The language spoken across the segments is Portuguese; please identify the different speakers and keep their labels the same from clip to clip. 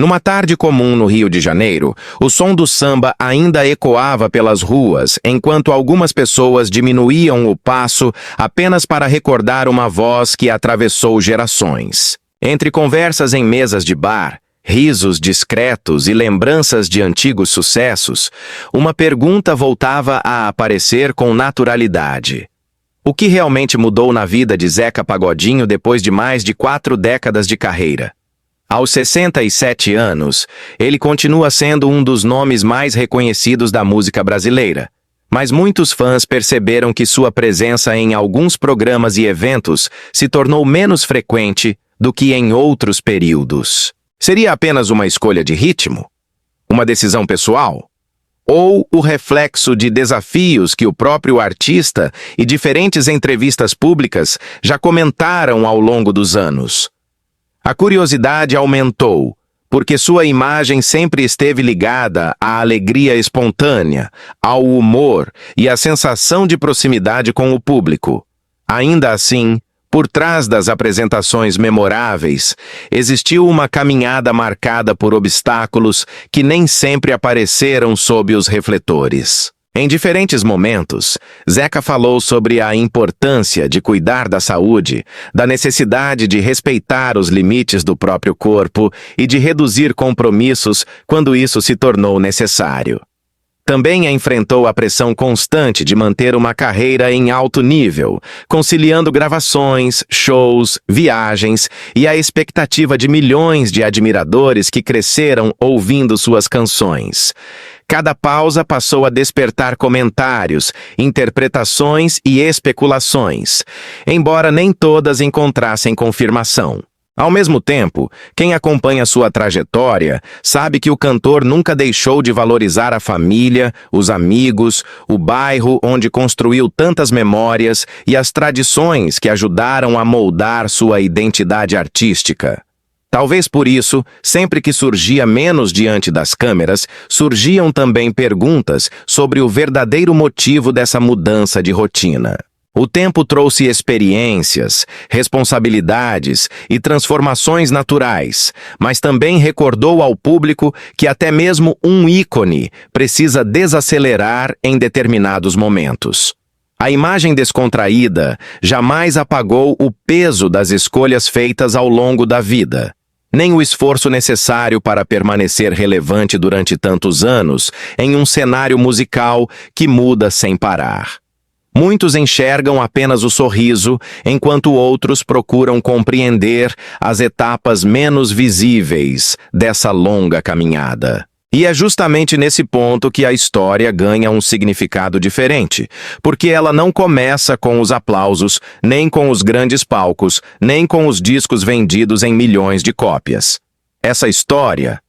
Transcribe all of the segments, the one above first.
Speaker 1: Numa tarde comum no Rio de Janeiro, o som do samba ainda ecoava pelas ruas, enquanto algumas pessoas diminuíam o passo apenas para recordar uma voz que atravessou gerações. Entre conversas em mesas de bar, risos discretos e lembranças de antigos sucessos, uma pergunta voltava a aparecer com naturalidade. O que realmente mudou na vida de Zeca Pagodinho depois de mais de 4 décadas de carreira? Aos 67 anos, ele continua sendo um dos nomes mais reconhecidos da música brasileira. Mas muitos fãs perceberam que sua presença em alguns programas e eventos se tornou menos frequente do que em outros períodos. Seria apenas uma escolha de ritmo? Uma decisão pessoal? Ou o reflexo de desafios que o próprio artista e diferentes entrevistas públicas já comentaram ao longo dos anos? A curiosidade aumentou, porque sua imagem sempre esteve ligada à alegria espontânea, ao humor e à sensação de proximidade com o público. Ainda assim, por trás das apresentações memoráveis, existiu uma caminhada marcada por obstáculos que nem sempre apareceram sob os refletores. Em diferentes momentos, Zeca falou sobre a importância de cuidar da saúde, da necessidade de respeitar os limites do próprio corpo e de reduzir compromissos quando isso se tornou necessário. Também enfrentou a pressão constante de manter uma carreira em alto nível, conciliando gravações, shows, viagens e a expectativa de milhões de admiradores que cresceram ouvindo suas canções. Cada pausa passou a despertar comentários, interpretações e especulações, embora nem todas encontrassem confirmação. Ao mesmo tempo, quem acompanha sua trajetória sabe que o cantor nunca deixou de valorizar a família, os amigos, o bairro onde construiu tantas memórias e as tradições que ajudaram a moldar sua identidade artística. Talvez por isso, sempre que surgia menos diante das câmeras, surgiam também perguntas sobre o verdadeiro motivo dessa mudança de rotina. O tempo trouxe experiências, responsabilidades e transformações naturais, mas também recordou ao público que até mesmo um ícone precisa desacelerar em determinados momentos. A imagem descontraída jamais apagou o peso das escolhas feitas ao longo da vida, nem o esforço necessário para permanecer relevante durante tantos anos em um cenário musical que muda sem parar. Muitos enxergam apenas o sorriso, enquanto outros procuram compreender as etapas menos visíveis dessa longa caminhada. E é justamente nesse ponto que a história ganha um significado diferente, porque ela não começa com os aplausos, nem com os grandes palcos, nem com os discos vendidos em milhões de cópias. Essa história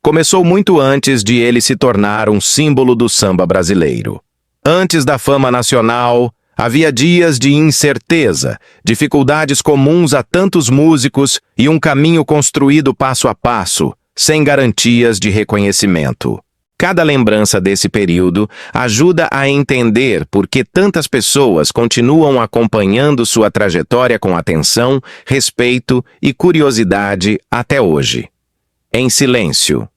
Speaker 1: começou muito antes de ele se tornar um símbolo do samba brasileiro. Antes da fama nacional, havia dias de incerteza, dificuldades comuns a tantos músicos e um caminho construído passo a passo, sem garantias de reconhecimento. Cada lembrança desse período ajuda a entender por que tantas pessoas continuam acompanhando sua trajetória com atenção, respeito e curiosidade até hoje. Em silêncio.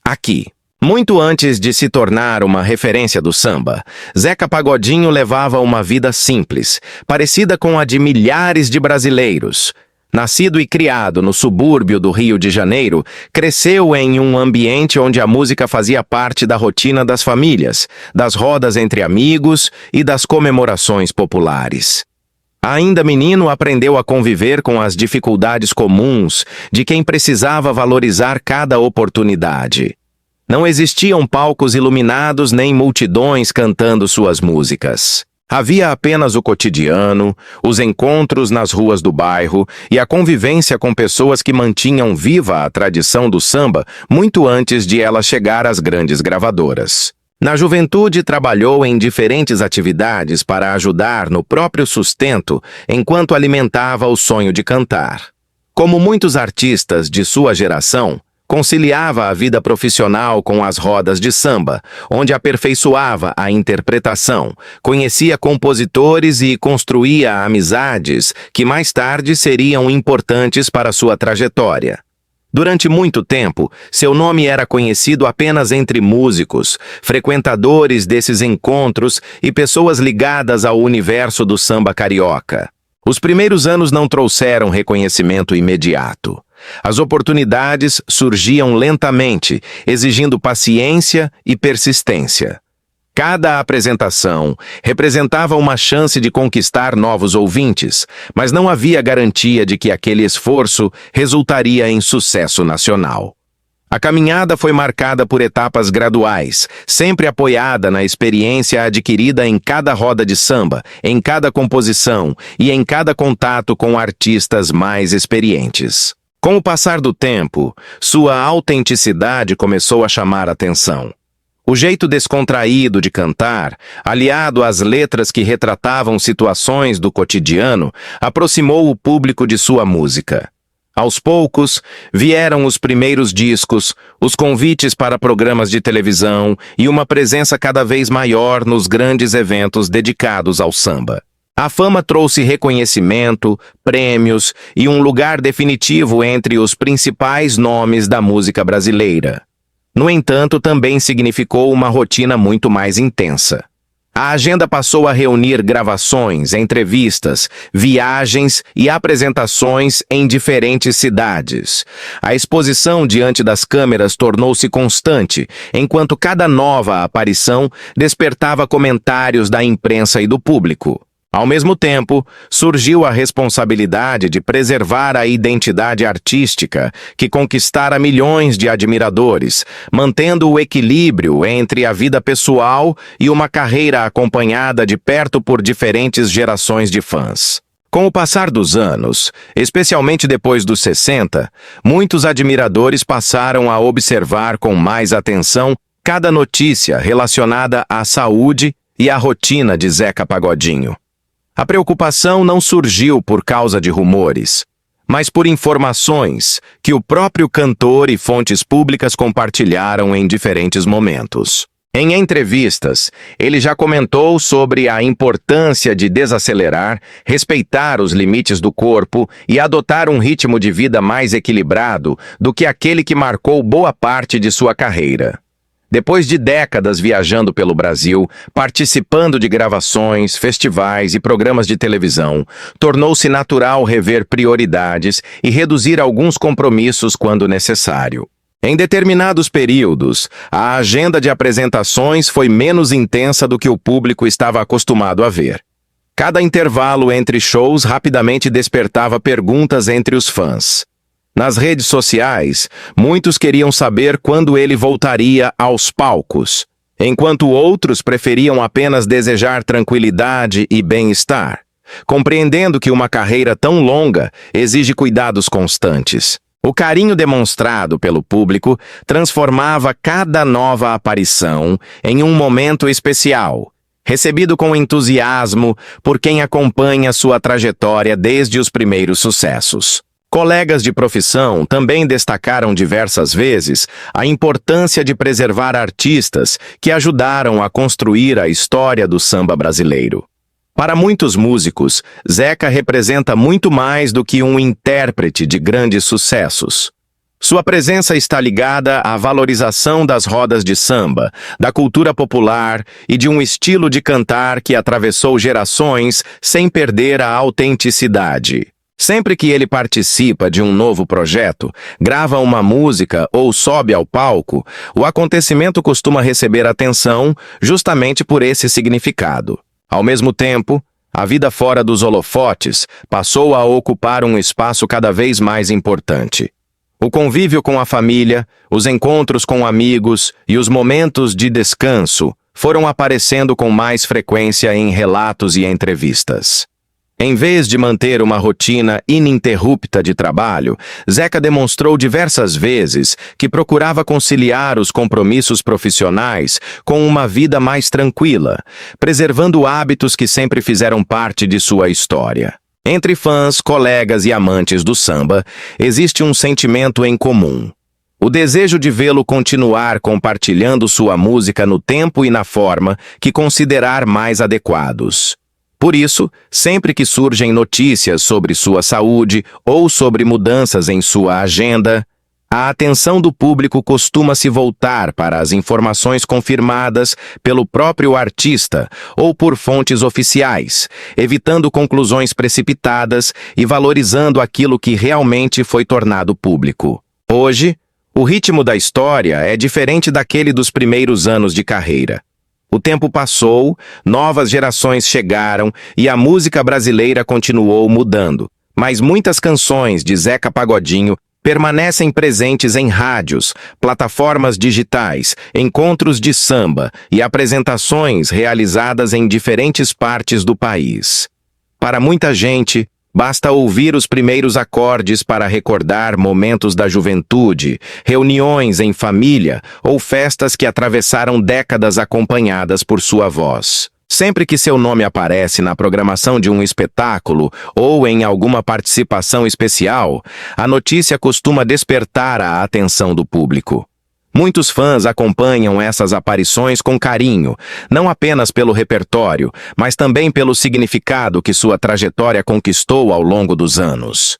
Speaker 1: Aqui. Muito antes de se tornar uma referência do samba, Zeca Pagodinho levava uma vida simples, parecida com a de milhares de brasileiros. Nascido e criado no subúrbio do Rio de Janeiro, cresceu em um ambiente onde a música fazia parte da rotina das famílias, das rodas entre amigos e das comemorações populares. Ainda menino, aprendeu a conviver com as dificuldades comuns de quem precisava valorizar cada oportunidade. Não existiam palcos iluminados nem multidões cantando suas músicas. Havia apenas o cotidiano, os encontros nas ruas do bairro e a convivência com pessoas que mantinham viva a tradição do samba muito antes de ela chegar às grandes gravadoras. Na juventude, trabalhou em diferentes atividades para ajudar no próprio sustento enquanto alimentava o sonho de cantar. Como muitos artistas de sua geração, conciliava a vida profissional com as rodas de samba, onde aperfeiçoava a interpretação, conhecia compositores e construía amizades que mais tarde seriam importantes para sua trajetória. Durante muito tempo, seu nome era conhecido apenas entre músicos, frequentadores desses encontros e pessoas ligadas ao universo do samba carioca. Os primeiros anos não trouxeram reconhecimento imediato. As oportunidades surgiam lentamente, exigindo paciência e persistência. Cada apresentação representava uma chance de conquistar novos ouvintes, mas não havia garantia de que aquele esforço resultaria em sucesso nacional. A caminhada foi marcada por etapas graduais, sempre apoiada na experiência adquirida em cada roda de samba, em cada composição e em cada contato com artistas mais experientes. Com o passar do tempo, sua autenticidade começou a chamar atenção. O jeito descontraído de cantar, aliado às letras que retratavam situações do cotidiano, aproximou o público de sua música. Aos poucos, vieram os primeiros discos, os convites para programas de televisão e uma presença cada vez maior nos grandes eventos dedicados ao samba. A fama trouxe reconhecimento, prêmios e um lugar definitivo entre os principais nomes da música brasileira. No entanto, também significou uma rotina muito mais intensa. A agenda passou a reunir gravações, entrevistas, viagens e apresentações em diferentes cidades. A exposição diante das câmeras tornou-se constante, enquanto cada nova aparição despertava comentários da imprensa e do público. Ao mesmo tempo, surgiu a responsabilidade de preservar a identidade artística que conquistara milhões de admiradores, mantendo o equilíbrio entre a vida pessoal e uma carreira acompanhada de perto por diferentes gerações de fãs. Com o passar dos anos, especialmente depois dos 60, muitos admiradores passaram a observar com mais atenção cada notícia relacionada à saúde e à rotina de Zeca Pagodinho. A preocupação não surgiu por causa de rumores, mas por informações que o próprio cantor e fontes públicas compartilharam em diferentes momentos. Em entrevistas, ele já comentou sobre a importância de desacelerar, respeitar os limites do corpo e adotar um ritmo de vida mais equilibrado do que aquele que marcou boa parte de sua carreira. Depois de décadas viajando pelo Brasil, participando de gravações, festivais e programas de televisão, tornou-se natural rever prioridades e reduzir alguns compromissos quando necessário. Em determinados períodos, a agenda de apresentações foi menos intensa do que o público estava acostumado a ver. Cada intervalo entre shows rapidamente despertava perguntas entre os fãs. Nas redes sociais, muitos queriam saber quando ele voltaria aos palcos, enquanto outros preferiam apenas desejar tranquilidade e bem-estar, compreendendo que uma carreira tão longa exige cuidados constantes. O carinho demonstrado pelo público transformava cada nova aparição em um momento especial, recebido com entusiasmo por quem acompanha sua trajetória desde os primeiros sucessos. Colegas de profissão também destacaram diversas vezes a importância de preservar artistas que ajudaram a construir a história do samba brasileiro. Para muitos músicos, Zeca representa muito mais do que um intérprete de grandes sucessos. Sua presença está ligada à valorização das rodas de samba, da cultura popular e de um estilo de cantar que atravessou gerações sem perder a autenticidade. Sempre que ele participa de um novo projeto, grava uma música ou sobe ao palco, o acontecimento costuma receber atenção justamente por esse significado. Ao mesmo tempo, a vida fora dos holofotes passou a ocupar um espaço cada vez mais importante. O convívio com a família, os encontros com amigos e os momentos de descanso foram aparecendo com mais frequência em relatos e entrevistas. Em vez de manter uma rotina ininterrupta de trabalho, Zeca demonstrou diversas vezes que procurava conciliar os compromissos profissionais com uma vida mais tranquila, preservando hábitos que sempre fizeram parte de sua história. Entre fãs, colegas e amantes do samba, existe um sentimento em comum: o desejo de vê-lo continuar compartilhando sua música no tempo e na forma que considerar mais adequados. Por isso, sempre que surgem notícias sobre sua saúde ou sobre mudanças em sua agenda, a atenção do público costuma se voltar para as informações confirmadas pelo próprio artista ou por fontes oficiais, evitando conclusões precipitadas e valorizando aquilo que realmente foi tornado público. Hoje, o ritmo da história é diferente daquele dos primeiros anos de carreira. O tempo passou, novas gerações chegaram e a música brasileira continuou mudando. Mas muitas canções de Zeca Pagodinho permanecem presentes em rádios, plataformas digitais, encontros de samba e apresentações realizadas em diferentes partes do país. Para muita gente, basta ouvir os primeiros acordes para recordar momentos da juventude, reuniões em família ou festas que atravessaram décadas acompanhadas por sua voz. Sempre que seu nome aparece na programação de um espetáculo ou em alguma participação especial, a notícia costuma despertar a atenção do público. Muitos fãs acompanham essas aparições com carinho, não apenas pelo repertório, mas também pelo significado que sua trajetória conquistou ao longo dos anos.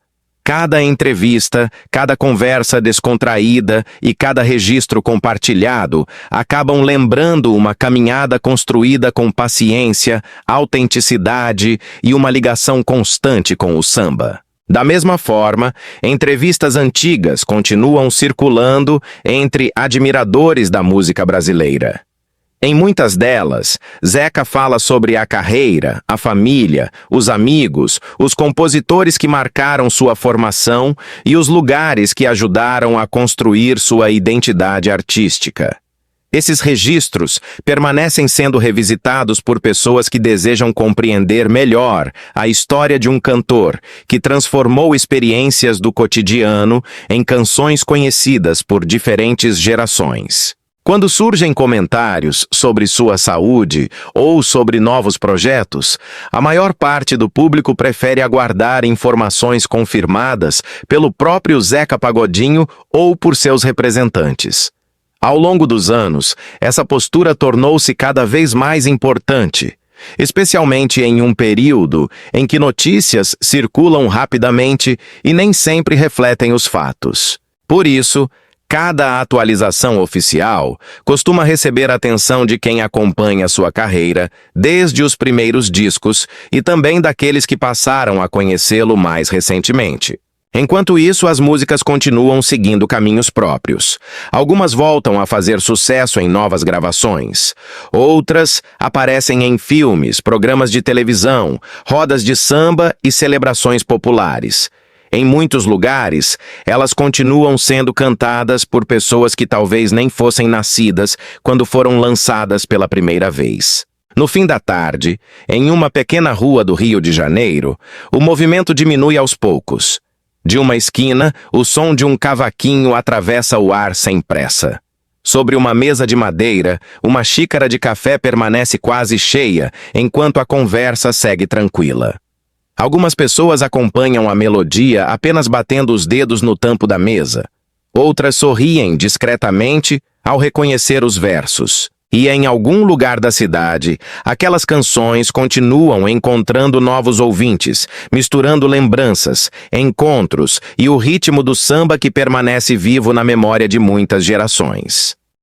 Speaker 1: Cada entrevista, cada conversa descontraída e cada registro compartilhado acabam lembrando uma caminhada construída com paciência, autenticidade e uma ligação constante com o samba. Da mesma forma, entrevistas antigas continuam circulando entre admiradores da música brasileira. Em muitas delas, Zeca fala sobre a carreira, a família, os amigos, os compositores que marcaram sua formação e os lugares que ajudaram a construir sua identidade artística. Esses registros permanecem sendo revisitados por pessoas que desejam compreender melhor a história de um cantor que transformou experiências do cotidiano em canções conhecidas por diferentes gerações. Quando surgem comentários sobre sua saúde ou sobre novos projetos, a maior parte do público prefere aguardar informações confirmadas pelo próprio Zeca Pagodinho ou por seus representantes. Ao longo dos anos, essa postura tornou-se cada vez mais importante, especialmente em um período em que notícias circulam rapidamente e nem sempre refletem os fatos. Por isso, cada atualização oficial costuma receber a atenção de quem acompanha sua carreira desde os primeiros discos e também daqueles que passaram a conhecê-lo mais recentemente. Enquanto isso, as músicas continuam seguindo caminhos próprios. Algumas voltam a fazer sucesso em novas gravações. Outras aparecem em filmes, programas de televisão, rodas de samba e celebrações populares. Em muitos lugares, elas continuam sendo cantadas por pessoas que talvez nem fossem nascidas quando foram lançadas pela primeira vez. No fim da tarde, em uma pequena rua do Rio de Janeiro, o movimento diminui aos poucos. De uma esquina, o som de um cavaquinho atravessa o ar sem pressa. Sobre uma mesa de madeira, uma xícara de café permanece quase cheia, enquanto a conversa segue tranquila. Algumas pessoas acompanham a melodia apenas batendo os dedos no tampo da mesa. Outras sorriem discretamente ao reconhecer os versos. E em algum lugar da cidade, aquelas canções continuam encontrando novos ouvintes, misturando lembranças, encontros e o ritmo do samba que permanece vivo na memória de muitas gerações.